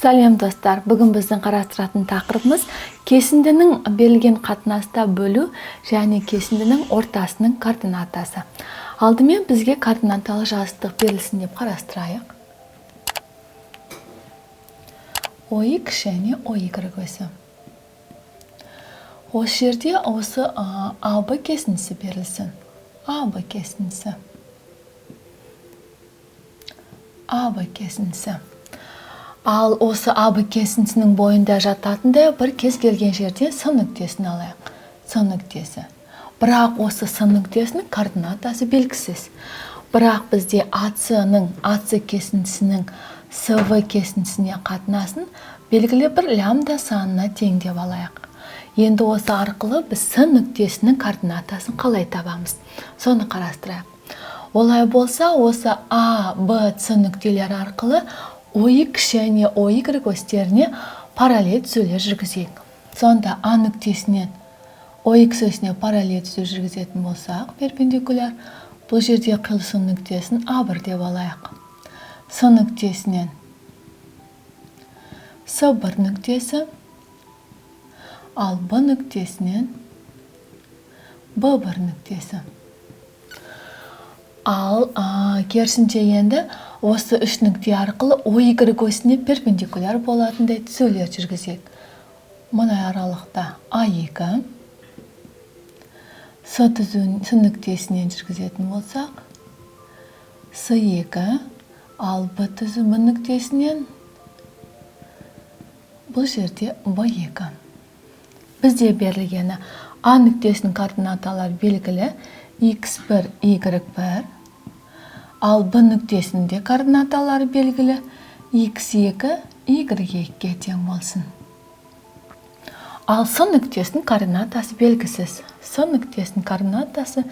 Сәлем достар, бүгін біздің қарастыратын тақырыбымыз кесіндінің берілген қатынаста бөлу және кесіндінің ортасының координатасы. Алдымен бізге координаталы жазықтық берілсін деп қарастырайық. OX және OY өсі. Осы жерде осы AB кесіндісі берілсін. AB кесіндісі. AB кесіндісі. Ал осы AB кесіндісінің бойында жататындай бір кез келген жерде С нүктесін алайық. С нүктесі. Бірақ осы С нүктесінің координатасы белгісіз. Бірақ бізде AC кесіндісінің SV кесіндісіне қатынасын белгілі бір лямбда санына тең деп алайық. Енді осы арқылы біз С нүктесінің координатасын қалай табамыз? Соны қарастырайық. Олай болса, осы A, B, С нүктелері арқылы OX және OY осьтеріне параллель түзулер жүргізейік. Сонда A нүктесінен OX осіне параллель түзу жүргізетін болсақ, перпендикуляр, бұл жерде қиылысу нүктесін A1 деп алайық. С нүктесінен С1 нүктесі, ал B нүктесінен B1 нүктесі. Ал керісінше енді осы үш нүкте арқылы OY осіне перпендикуляр болатындай түзулер жүргізейік. Мұнай аралықта A2, С нүктесінен жүргізетін болсақ, С2, ал B нүктесінен бұл жерде B2. Бізде берілгені A нүктесінің координаталары белгілі X1, Y1, ал B нүктесінде координаталары белгілі X2, Y2-ге тең болсын. Ал С нүктесінің координатасы белгісіз. С нүктесінің координатасы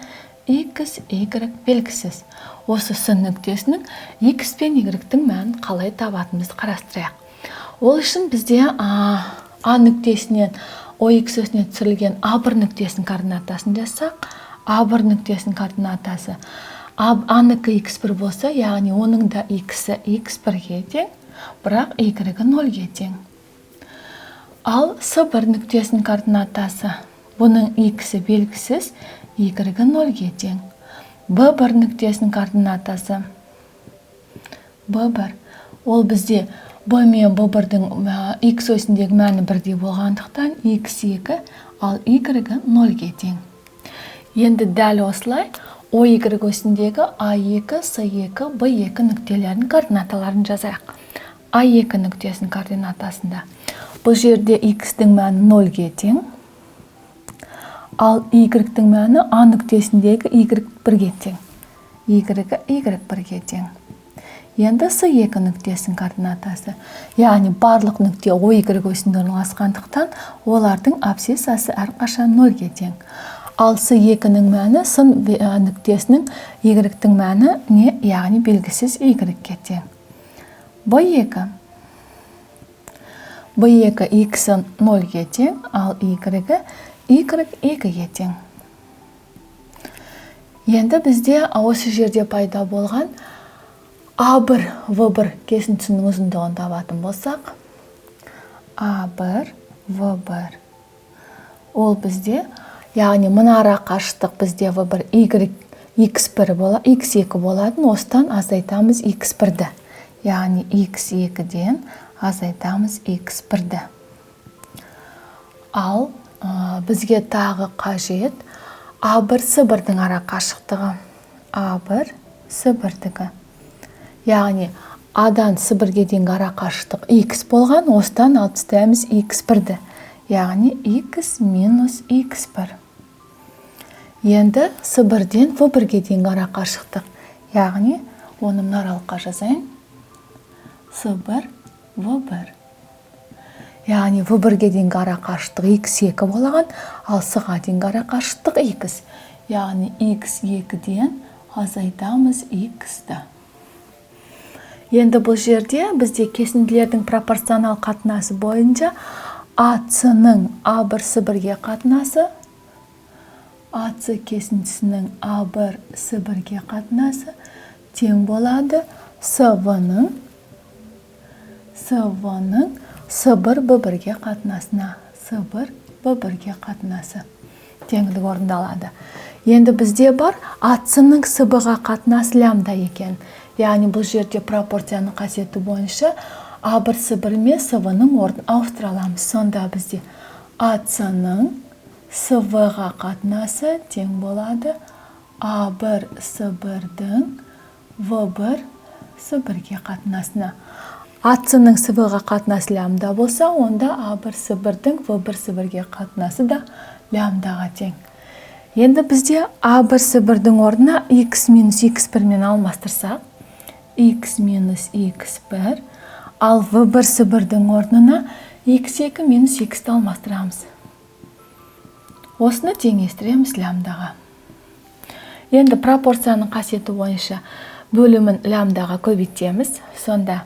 X, Y белгісіз. Осы С нүктесінің X пен Y-тің мәнін қалай табатынымызды қарастырайық. Ол үшін бізде A нүктесінен OX осіне түсірілген A1 нүктесінің координатасын жазсақ, A1 нүктесінің координатасы A-нікі X1 болса, яғни оның да X-і X1-ге тең, бірақ Y-і 0-ге тең. Ал С1 нүктесінің координатасы, бұның X-і белгісіз, Y-і 0-ге тең. B1 нүктесінің координатасы, B1, ол бізде B мен B1-дің X осіндегі мәні бірдей болғандықтан X2, ал Y-і 0-ге тең. Енді дәл осылай OY осіндегі A2, S2, B2 нүктелерінің координаталарын жазайық. A2 нүктесінің координатасында бұл жерде X-дің мәні 0-ге тең, ал Y-дің мәні A нүктесіндегі Y1-ге тең. Y-і Y1-ге тең. Енді S2 нүктесінің координатасы, яғни барлық нүкте OY осінде орналасқандықтан олардың абсцисасы әрқашан 0-ге тең. Ал С2-нің мәні С нүктесінің Y-дің мәні не, яғни белгісіз Y-ге тең. B2. B2 X-і 0-ге тең, ал Y-і Y2-ге тең. Енді бізде осы жерде пайда болған A1, V1 кесіндісінің ұзындығын табатын болсақ, A1, V1. Ол бізде, яғни мына ара қашықтық бізде V1, X2 болатын, осыдан азайтамыз X1-ді. Яғни X2-ден азайтамыз X1-ді. Ал бізге тағы қажет A1, S1-дің ара қашықтығы. A1, S1-дігі. Яғни A-дан S1-ге дейінгі ара қашықтық X болған, осыдан алып тастаймыз X1-ді. Яғни X минус X1. Енді S1-ден V1-ге дейінгі ара қашықтық. Яғни оны мына аралыққа жазайын. S1, V1. Яғни V1-ге дейінгі ара қашықтық X2 болған, ал S-ға дейінгі ара қашықтық X. Яғни X2-ден азайтамыз X-ді. Енді бұл жерде бізде кесінділердің пропорционал қатынасы бойынша AC-ның A1, S1-ге қатынасы, AC кесіндісінің A1, S1-ге қатынасы тең болады SV-ның СВ-ның С1 Б1-ге қатынасына. С1 Б1-ге қатынасы. Теңдік орындалады. Енді бізде бар АС-ның С1-ға қатынасы лямбда екен. Яғни бұл жерде пропорцияның қасиеті бойынша А1 С1 мен СВ-ның орнын ауыстыра аламыз. Сонда бізде АС-ның СВ-ға қатынасы тең болады А1 С1-дің В1 С1-ге қатынасына. АС-ның СВ-ға қатынасы лямбда болса, онда А1 С1-дің В1 С1-ге қатынасы да лямбдаға тең. Енді бізде А1 С1-дің орнына X минус X1 мен алмастырсақ, X минус X1, ал В1 С1-дің орнына X2 минус X-ті алмастырамыз. Осыны теңестіреміз лямбдаға. Енді пропорцияның қасиеті бойынша бөлімін лямбдаға көбейтеміз. Сонда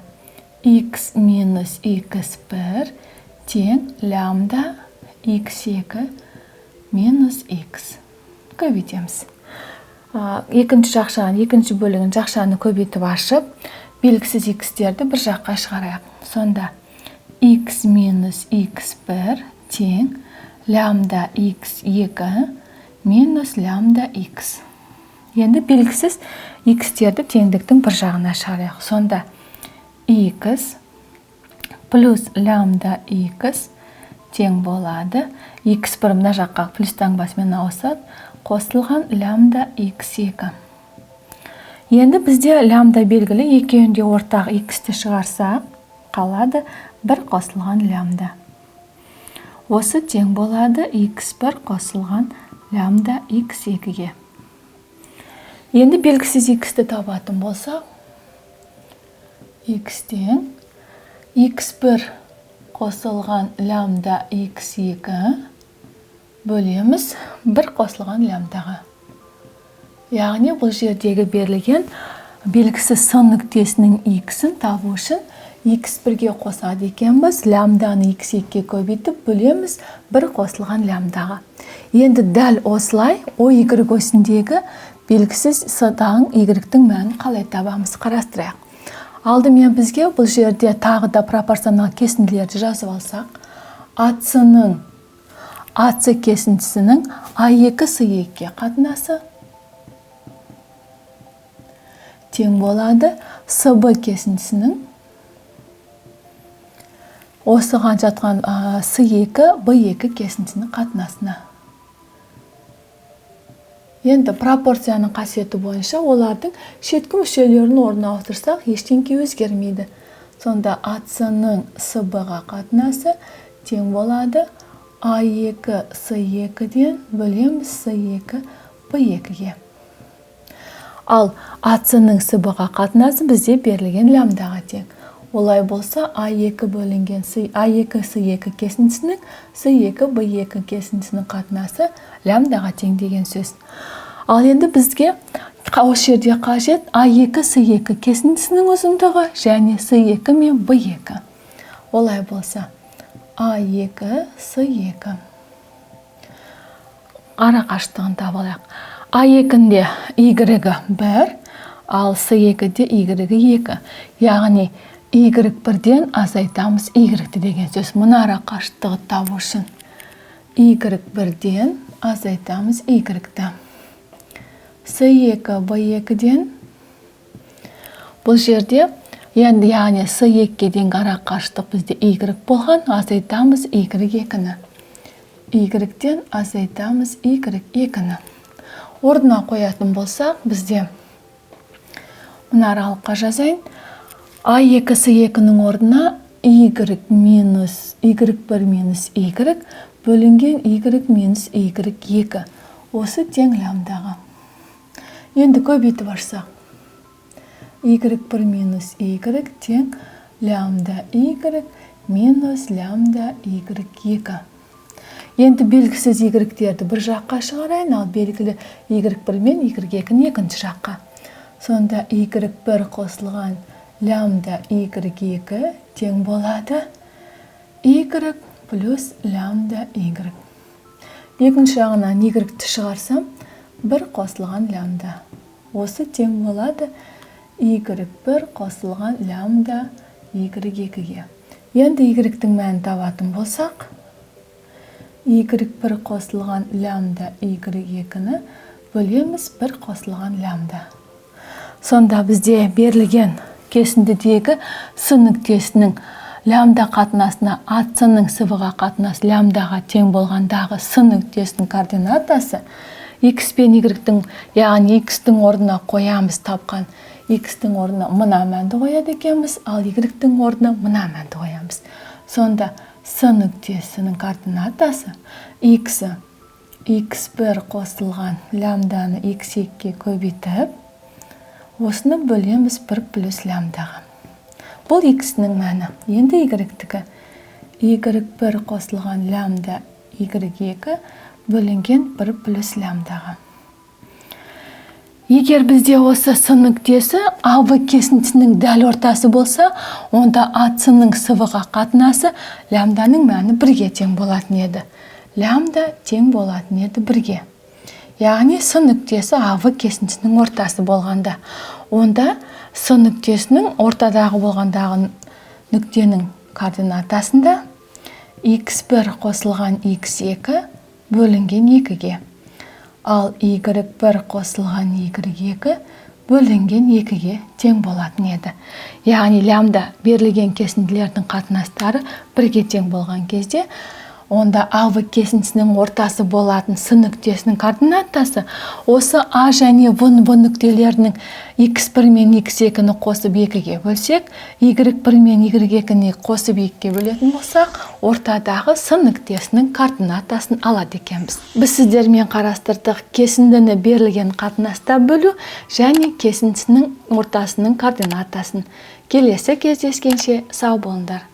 X минус X1 тең лямбда X2 минус X. Көбейтеміз. Екінші жақшаны, екінші бөлігін жақшаны көбейтіп ашып, белгісіз X-терді бір жаққа шығарайық. Сонда X минус X1 тең лямбда X2 минус лямбда X. Енді белгісіз X-терді теңдіктің бір жағына шығарайық. Сонда X плюс лямбда X тең болады. X1 мына жаққа плюс таңбасымен ауысады. Қосылған лямбда X2. Енді бізде лямбда белгілі, екеуінде ортақ X-ті шығарсақ, қалады бір қосылған лямбда. Осы тең болады X1 қосылған лямбда X2-ге. Енді белгісіз X-ті табатын болсақ, X-тен X1 қосылған лямбда X2 бөлеміз бір қосылған лямбдаға. Яғни бұл жердегі берілген белгісіз сын нүктесінің X-ін табу үшін X1-ге қосады екенбіз, лямбданы X2-ге көбейтіп бөлеміз бір қосылған лямбдаға. Енді дәл осылай OY осіндегі белгісіз сатаң Y-тің мәнін қалай табамыз, қарастырайық. Алдымен бізге бұл жерде тағы да пропорционал кесінділерді жазып алсақ, АС кесіндісінің А2 С2-ге қатынасы тең болады СБ кесіндісінің осыған жатқан С2 Б2 кесіндісінің қатынасына. Енді пропорцияның қасиеті бойынша олардың шеткі мүшелерін орнына ауыстырсақ, ештеңке өзгермейді. Сонда АС-ның СБ-ға қатынасы тең болады А2 С2-ден бөлеміз С2 Б2-ге. Ал АС-ның СБ-ға қатынасы бізде берілген лямбдаға тең. Олай болса А2 бөлінген А2 С2 кесіндісінің С2 Б2 кесіндісінің қатынасы лямбдаға тең деген сөз. Ал енді бізге осы жерде қажет А2 С2 кесіндісінің ұзындығы және С2 мен Б2. Олай болса А2 С2 ара қашықтығын табалайық. А2-де Y1, ал С2-де Y2. Яғни Y1-ден азайтамыз Y-ті деген сөз. Мұны ара қашықтығы табу үшін Y1-ден азайтамыз Y-ті. С2 Б2-ден бұл жерде яғни С2-ге дейінгі ара қашықтық бізде Y болған, азайтамыз Y2-ні. Y-ден азайтамыз Y2-ні. Орнына қоятын болсақ, бізде мұны аралыққа жазайын. А2 С2-нің орнына Y1 минус Y бөлінген Y минус Y2. Осы тең лямбдаға. Енді көбейтіп ашсақ. Y1 минус Y тең лямбда Y минус лямбда Y2. Енді белгісіз Y-терді бір жаққа шығарайын, ал белгілі Y1 мен Y2-ні екінші жаққа. Сонда Y1 қосылған лямбда Y2 тең болады Y плюс лямбда Y. Екінші жағынан Y-ті шығарсам, бір қосылған лямбда. Осы тең болады Y1 қосылған лямбда y2-ге. Енді y-тің мәнін табатын болсақ, y1 қосылған лямбда y2-ні бөлеміз 1 қосылған лямбда. Сонда бізде берілген кесіндідегі с нүктесінің лямбда қатынасына ацның сывыға қатынас лямбдаға тең болғандағы с нүктесінің координатасы x пен y-тің, яғни x-тің орнына қоямыз тапқан. X-тің орнына мына мәнді қояды екенбіз, ал y-тің орнына мына мәнді қоямыз. Сонда с нүктесінің координатасы x1 қосылған лямбданы x2-ге көбейтіп, осыны бөлеміз 1 плюс лямбдаға. Бұл x-нің мәні. Енді y-тікі. y1 қосылған лямбда y2 бөлінген 1 плюс лямбдаға. Егер бізде осы с нүктесі АБ кесіндісінің дәл ортасы болса, онда ацның сывыға қатынасы лямбданың мәні 1-ге тең болатын еді. Лямбда тең болатын еді 1-ге. Яғни с нүктесі АБ кесіндісінің ортасы болғанда, онда с нүктесінің ортадағы болғандағы нүктенің координатасында x1 қосылған x2 бөлінген 2-ге. Ал y1 қосылған y2 бөлінген 2-ге тең болатын еді. Яғни лямбда берілген кесінділердің қатынастары 1-ге тең болған кезде, онда АБ кесіндісінің ортасы болатын с нүктесінің координатасы осы А және В нүктелерінің x1 мен x2-ні қосып 2-ге бөлсек, y1 мен y2-ні қосып 2-ге бөлетін болсақ, ортадағы с нүктесінің координатасын алады екенбіз. Біз сіздермен қарастырдық кесіндіні берілген қатынаста бөлу және кесіндісінің ортасының координатасын. Келесі кездескенше сау болыңдар.